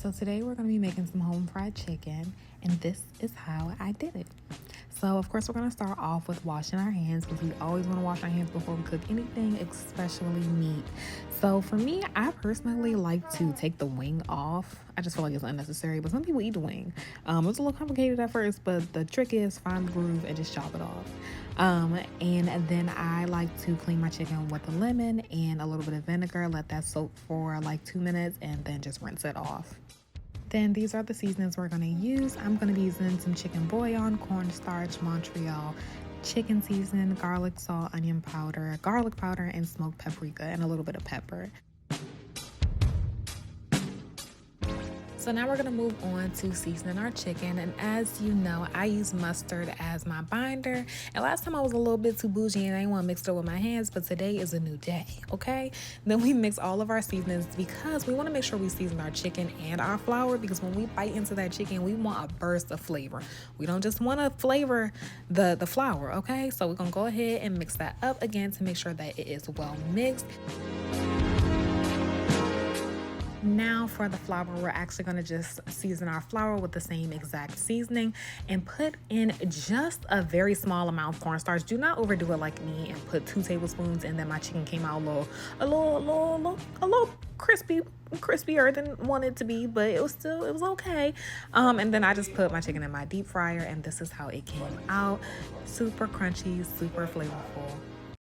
So today we're going to be making some home fried chicken, and this is how I did it. So of course we're going to start off with washing our hands because we always want to wash our hands before we cook anything, especially meat. So for me, I personally like to take the wing off. I just feel like it's unnecessary, but some people eat the wing. It's a little complicated at first, but the trick is find the groove and just chop it off. And then I like to clean my chicken with a lemon and a little bit of vinegar, let that soak for like 2 minutes, and then just rinse it off. Then these are the seasonings we're going to use. I'm going to be using some chicken bouillon, cornstarch, Montreal, chicken seasoning, garlic salt, onion powder, garlic powder, and smoked paprika, and a little bit of pepper. So now we're gonna move on to seasoning our chicken. And as you know, I use mustard as my binder. And last time I was a little bit too bougie and I didn't want to mix it up with my hands, but today is a new day, okay? Then we mix all of our seasonings because we want to make sure we season our chicken and our flour, because when we bite into that chicken, we want a burst of flavor. We don't just want to flavor the flour, okay? So we're gonna go ahead and mix that up again to make sure that it is well mixed. Now for the flour, we're actually going to just season our flour with the same exact seasoning and put in just a very small amount of cornstarch. Do not overdo it like me and put 2 tablespoons, and then my chicken came out a little crispier than wanted it to be, but it was okay. And then I just put my chicken in my deep fryer, and this is how it came out. Super crunchy, super flavorful.